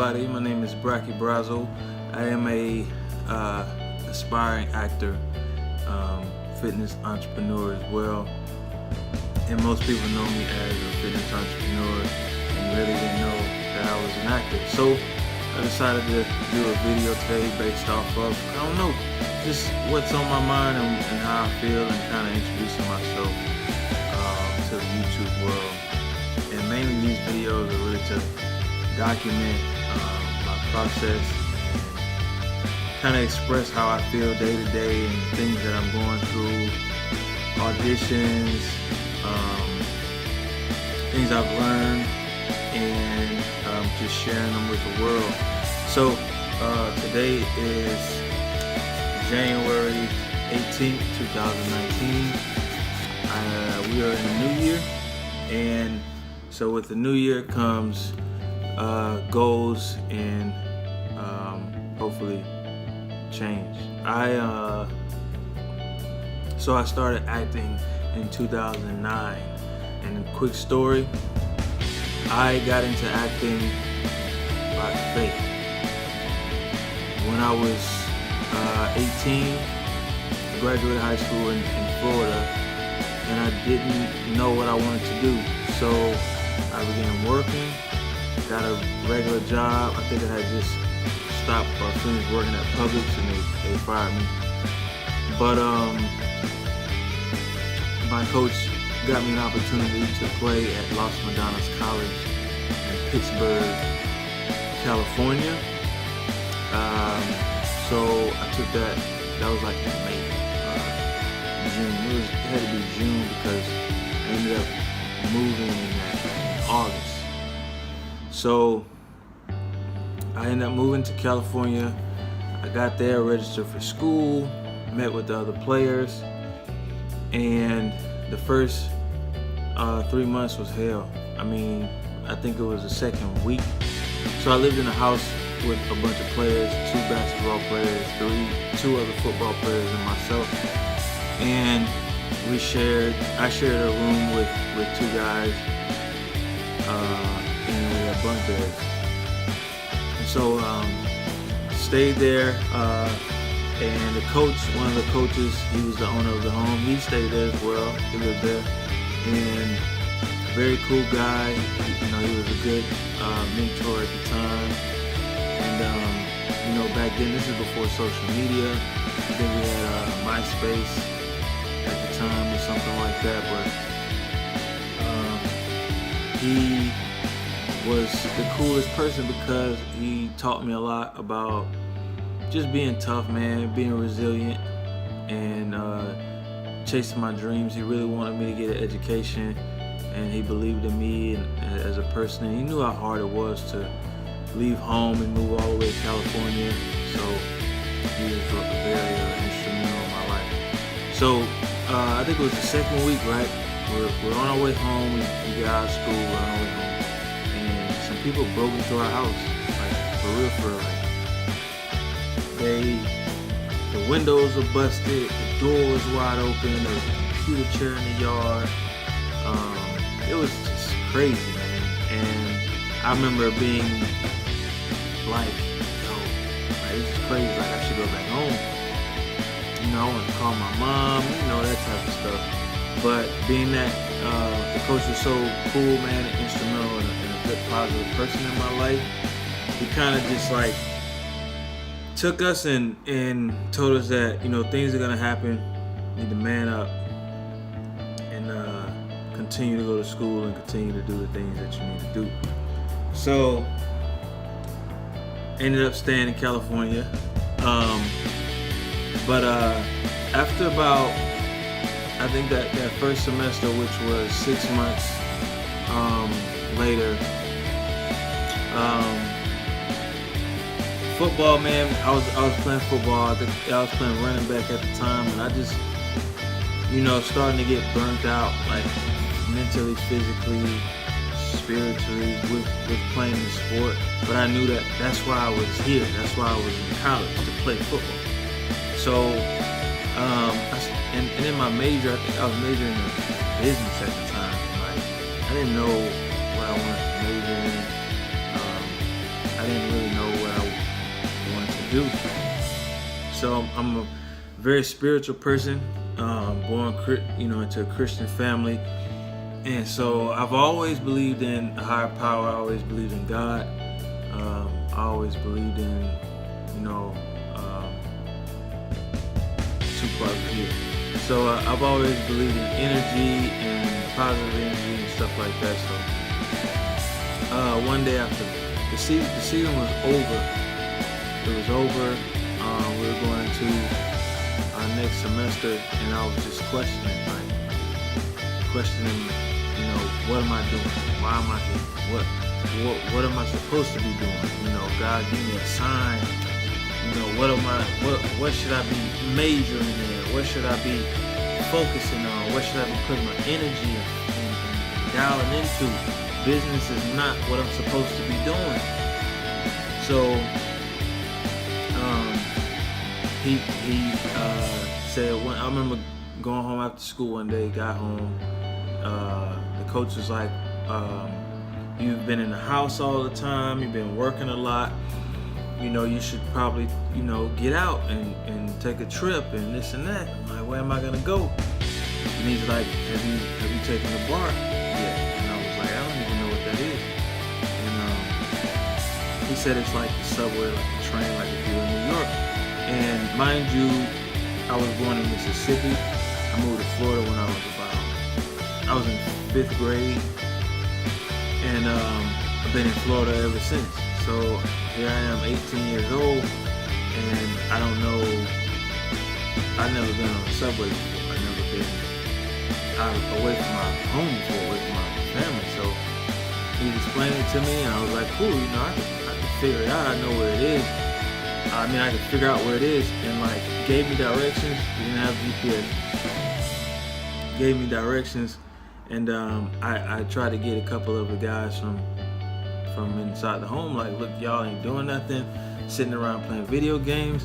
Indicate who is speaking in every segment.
Speaker 1: everybody, my name is Brakki Brazzle. I am a aspiring actor, fitness entrepreneur as well. And most people know me as a fitness entrepreneur and really didn't know that I was an actor. So I decided to do a video today based off of, just what's on my mind and how I feel, and kind of introducing myself to the YouTube world. And mainly these videos are really to document my process, kind of express how I feel day to day and things that I'm going through, auditions, things I've learned, and just sharing them with the world. So today is January 18th, 2019. We are in a new year, and so with the new year comes goals and hopefully change. So I started acting in 2009, and a quick story, I got into acting by fate. When I was 18, I graduated high school in Florida, and I didn't know what I wanted to do. So I began working, got a regular job. I think I had just stopped or finished working at Publix, and they fired me. But my coach got me an opportunity to play at Los Madonnas College in Pittsburgh, California. So I took that. That was like in May, June. It had to be June because I ended up moving in August. So I ended up moving to California. I got there, registered for school, met with the other players, and the first 3 months was hell. I mean, I think it was the second week. So I lived in a house with a bunch of players, 2 basketball players, 2 other football players, and myself. And I shared a room with 2 guys, and we had bunk beds. And so stayed there, and the coach, one of the coaches, he was the owner of the home. He stayed there as well. He lived there, and very cool guy. He was a good mentor at the time. And back then, this is before social media. I think we had MySpace at the time or something like that. But he was the coolest person because he taught me a lot about just being tough, man, being resilient, and chasing my dreams. He really wanted me to get an education, and he believed in me as a person. And he knew how hard it was to leave home and move all the way to California. So he was very instrumental in my life. So I think it was the second week, right? We're on our way home. We got out of school. We're on our way home, and some people broke into our house, like for real. The windows were busted, the door was wide open, there was a computer chair in the yard. It was just crazy, man. And I remember being like, this is crazy, like I should go back home. I want to call my mom, that type of stuff. But being that the coach was so cool, man, and instrumental and a good positive person in my life, he kind of just like took us and told us that, things are gonna happen. You need to man up and continue to go to school and continue to do the things that you need to do. So ended up staying in California. But after about, I think that first semester, which was 6 months later, football, man, I was playing football. I think I was playing running back at the time, and I just, starting to get burnt out, like mentally, physically, spiritually, with playing the sport. But I knew that's why I was here. That's why I was in college, to play football. So, and in my major, I think I was majoring in business at the time. Like, I didn't know what I wanted to major in. I didn't really know what I wanted to do. So I'm a very spiritual person, born into a Christian family, and so I've always believed in a higher power. I always believed in God. I always believed in Tupac here. So I've always believed in energy and positive energy and stuff like that. So one day after the season was over, it was over. We were going into our next semester, and I was just questioning, what am I doing? Why am I here? What am I supposed to be doing? God, give me a sign. What should I be majoring in? What should I be focusing on? What should I be putting my energy and dialing into? Business is not what I'm supposed to be doing. So he said, I remember going home after school one day, got home, the coach was like, you've been in the house all the time, you've been working a lot, you should probably, get out and take a trip and this and that. I'm like, where am I gonna go? And he's like, have you taken the bar yet? And I was like, I don't even know what that is. And he said it's like the subway, like the train, like if you're in New York. And mind you, I was born in Mississippi. I moved to Florida when I was in 5th grade, and I've been in Florida ever since. So here I am, 18 years old, and I don't know. I've never been on a subway before. I've never been away from my home before, away from my family. So he explained it to me, and I was like, cool, I can figure it out. I know where it is. I could figure out where it is, and gave me directions. We didn't have GPS. Gave me directions, and I tried to get a couple of the guys from inside the home, like, look, y'all ain't doing nothing, sitting around playing video games.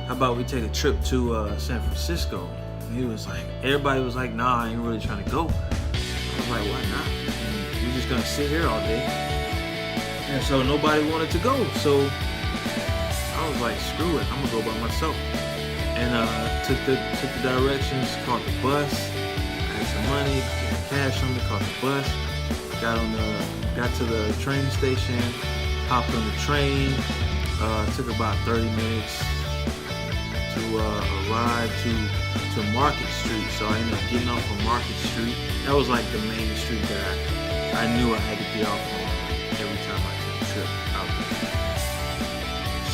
Speaker 1: How about we take a trip to San Francisco? And he was like, everybody was like, nah, I ain't really trying to go. I was like, why not? And we're just gonna sit here all day. And so nobody wanted to go. So I was like, screw it, I'm gonna go by myself. And took the directions, caught the bus. I had some money, had cash on me, caught the bus. Got to the train station, hopped on the train. Took about 30 minutes to arrive to Market Street. So I ended up getting off on Market Street. That was like the main street that I knew I had to get off on every time I took a trip out there.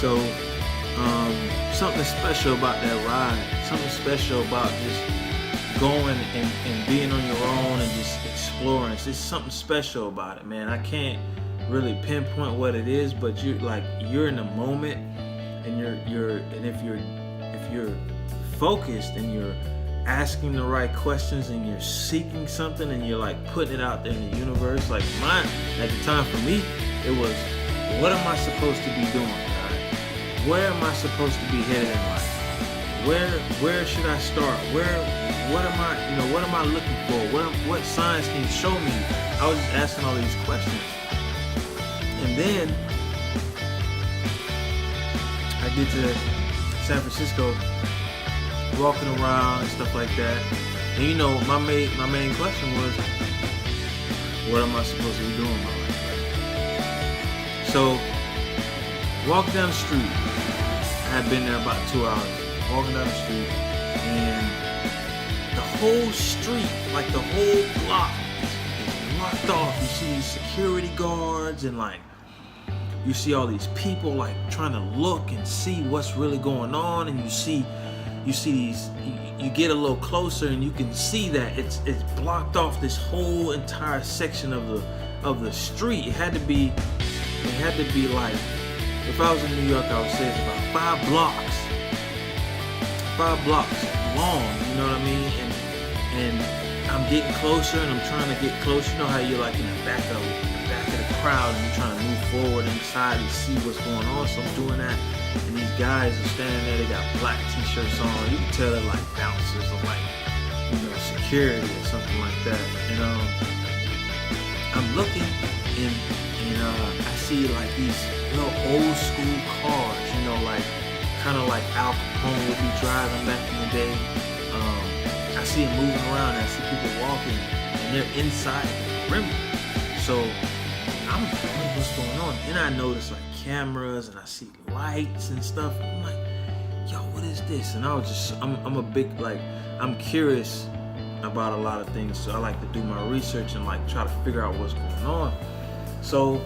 Speaker 1: So something special about that ride, something special about just going and being on your own and just exploring. It's just something special about it, man. I can't really pinpoint what it is, but you're in the moment, and if you're focused and you're asking the right questions and you're seeking something and you're putting it out there in the universe. Like mine at the time, for me, it was, what am I supposed to be doing? Where am I supposed to be headed in life? Where should I start? What am I looking for? What signs can you show me? I was just asking all these questions. And then I get to San Francisco, walking around and stuff like that. And my main question was, what am I supposed to be doing in my life? So walking down the street, I had been there about 2 hours, walking down the street, and the whole street, the whole block is blocked off. You see these security guards, and you see all these people trying to look and see what's really going on, and you see these, you get a little closer and you can see that it's blocked off this whole entire section of the street. It had to be if I was in New York, I would say it's about 5 blocks long, you know what I mean? And I'm getting closer, and I'm trying to get close. You know how you're in the back of the crowd, and you're trying to move forward inside and see what's going on. So I'm doing that, and these guys are standing there. They got black t-shirts on. You can tell they're bouncers or security or something like that. And I'm looking, and and I see like these little old school cars, you know, like kind of like Al Capone would be driving back in the day. I see them moving around, and I see people walking, and they're inside the perimeter. So I'm like, what's going on? And I notice like cameras, and I see lights and stuff. And I'm like, yo, what is this? And I was just, I'm a big, like, I'm curious about a lot of things, so I like to do my research and like try to figure out what's going on. So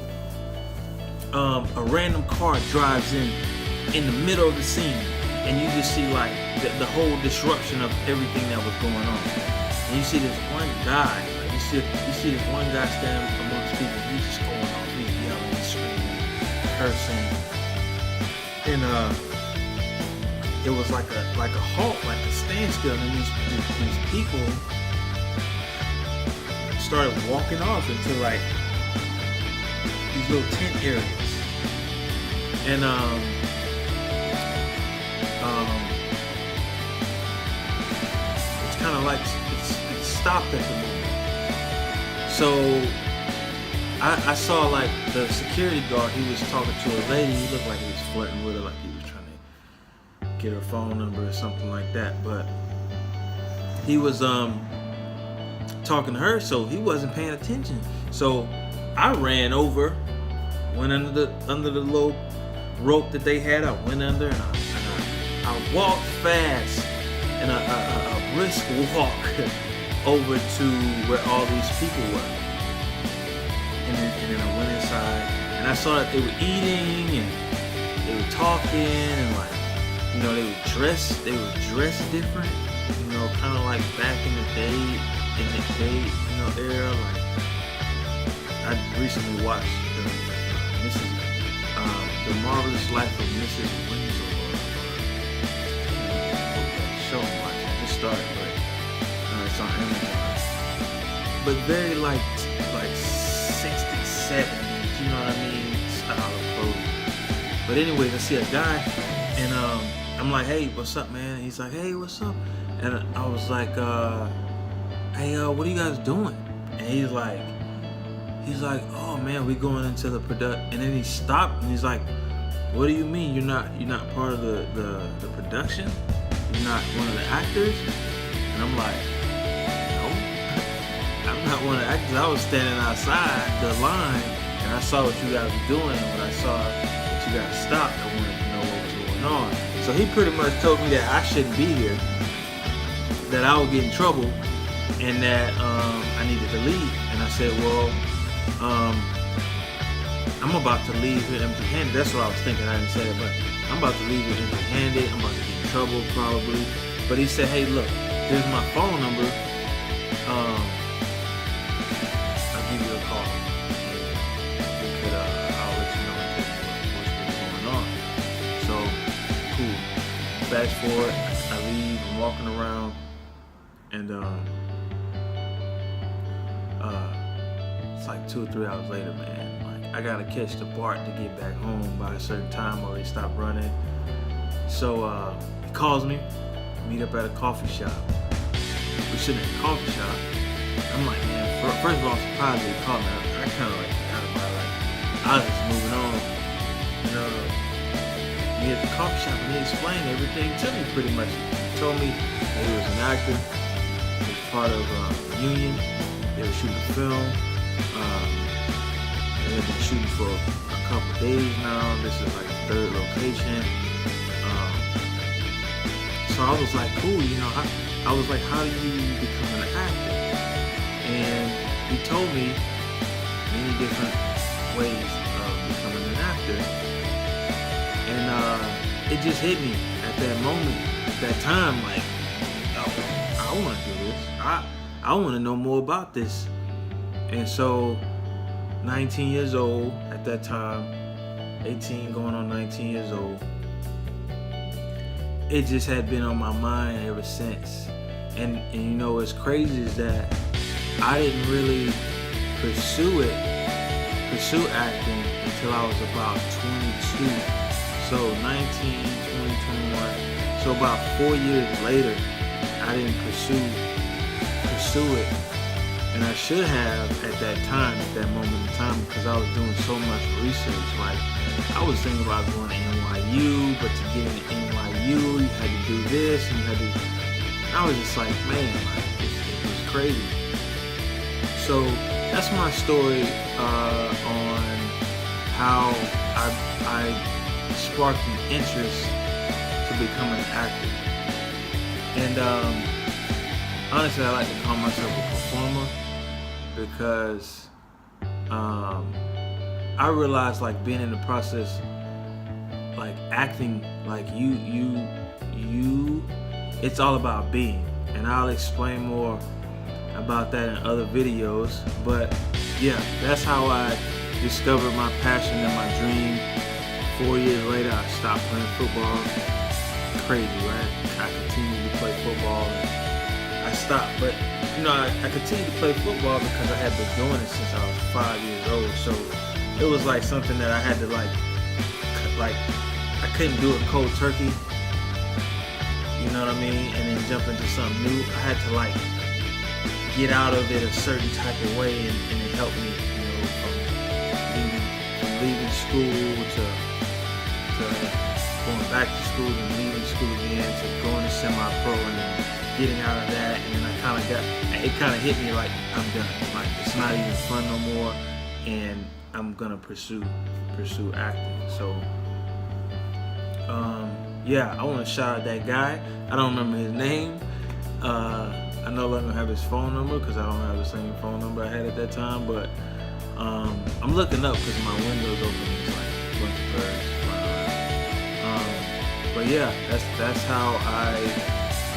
Speaker 1: a random car drives in the middle of the scene, and you just see like the whole disruption of everything that was going on. And you see this one guy, like you see this one guy standing amongst people. He's just going off, he's yelling, screaming, cursing, and it was like a halt, like a standstill, and these people started walking off into like these little tent areas, and it's kind of like it stopped at the moment. So I saw like the security guard. He was talking to a lady. He looked like he was flirting with her, like he was trying to get her phone number or something like that. But he was talking to her, so he wasn't paying attention. So I ran over, went under the little rope that they had. I went under, and I walked fast in a brisk walk over to where all these people were. And then I went inside, and I saw that they were eating and they were talking, and like, you know, they were dressed different, you know, kind of like back in the day, you know, era. Like, I recently watched The Marvelous Life of Mrs. Windsor. Show I'm watching. It just started, but it's on Amazon. But very like 60s, 70s, you know what I mean, style of clothing. But anyways, I see a guy, and I'm like, hey, what's up, man? And he's like, hey, what's up? And I was like, hey, what are you guys doing? And he's like, oh man, we going into the production. And then he stopped, and he's like, what do you mean you're not part of the production? You're not one of the actors? And I'm like, no, I'm not one of the actors. I was standing outside the line, and I saw what you guys were doing. And when I saw that you guys stopped, I wanted to know what was going on. So he pretty much told me that I shouldn't be here, that I would get in trouble, and that I needed to leave. And I said, well, I'm about to leave here empty-handed. That's what I was thinking. I didn't say it, but I'm about to leave here empty-handed. I'm about to get in trouble probably. But he said, hey, look, here's my phone number. I'll give you a call. I'll let you know what's going on. So, cool. Fast forward, I leave. I'm walking around, and it's like 2 or 3 hours later, man. Like, I gotta catch the BART to get back home by a certain time, or they stop running. So he calls me, meet up at a coffee shop. We're sitting at a coffee shop. I'm like, man, first of all, I'm surprised that he called me. I kind of like, I was just moving on. You know, me at the coffee shop, and he explained everything to me pretty much. He told me that he was an actor. He was part of a union. They were shooting a film. They've been shooting for a couple days now. This is like a 3rd location. So I was like, cool, you know, I was like, how do you become an actor? And he told me many different ways of becoming an actor. And it just hit me at that moment, at that time, like, oh, I want to do this. I want to know more about this. And so 19 years old at that time, 18 going on 19 years old, it just had been on my mind ever since. And you know what's crazy is that I didn't really pursue acting until I was about 22. So 19, 20, 21. So about 4 years later, I didn't pursue it And I should have at that time, at that moment in time, because I was doing so much research. Like, I was thinking about going to NYU, but to get into NYU, you had to do this, and you had to. I was just like, man, like, it was crazy. So that's my story on how I sparked an interest to become an actor. And honestly, I like to call myself a performer because I realized, like, being in the process, like acting, like you it's all about being, and I'll explain more about that in other videos. But yeah, that's how I discovered my passion and my dream. 4 years later, I stopped playing football. Crazy, right? I continued to play football. I stopped, but I continued to play football because I had been doing it since I was 5 years old. So it was like something that I had to like I couldn't do it cold turkey. You know what I mean? And then jump into something new. I had to like get out of it a certain type of way, and it helped me, from leaving school to going back to school and leaving school again to going to semi-pro and then getting out of that. And then it kind of hit me like, I'm done. Like, it's not even fun no more, and I'm gonna pursue acting. So yeah, I want to shout out that guy. I don't remember his name. I no longer have his phone number because I don't have the same phone number I had at that time. But I'm looking up because my window's open. It's like a bunch of birds flying around. But yeah, that's how I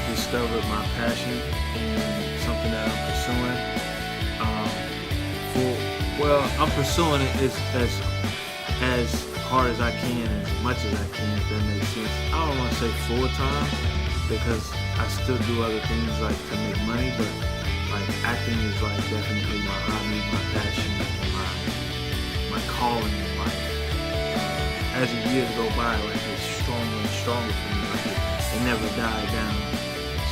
Speaker 1: discovered my passion and something that I'm pursuing. I'm pursuing it as hard as I can, as much as I can, if that makes sense. I don't want to say full time because I still do other things like to make money, but like acting is like definitely my hobby, my passion, and my calling in life. As the years go by, like, it's stronger and stronger for me. Like it never died down.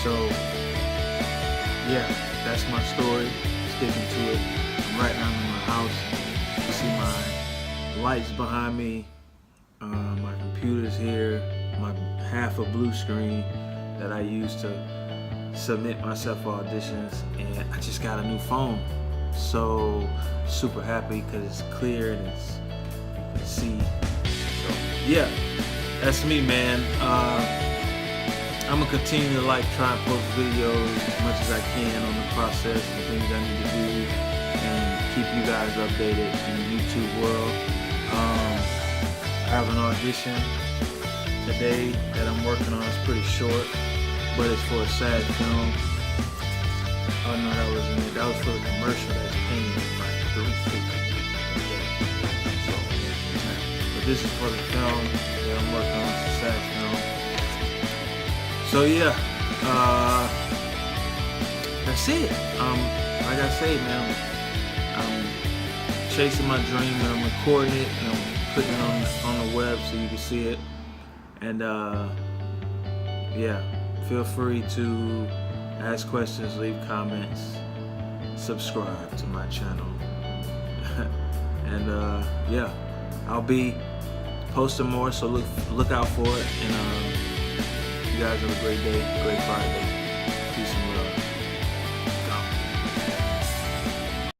Speaker 1: So yeah, that's my story. Sticking to it. Right now I'm in my house. You see my lights behind me, my computer's here, my half a blue screen that I use to submit myself for auditions, and I just got a new phone. So super happy because it's clear and you can see. So yeah, that's me, man. I'm gonna continue to try and post videos as much as I can on the process and things I need to do, and keep you guys updated in the YouTube world. I have an audition today that I'm working on. It's pretty short, but it's for a sad film. Oh no, that wasn't it. That was for the commercial that's paying like $350. So, but this is for the film that I'm working on. It's a sad film. So yeah, that's it. Like I say, man, I'm chasing my dream and I'm recording it and I'm putting it on the web so you can see it. And yeah, feel free to ask questions, leave comments, subscribe to my channel. And yeah, I'll be posting more, so look out for it. And you guys have a great day, great Friday.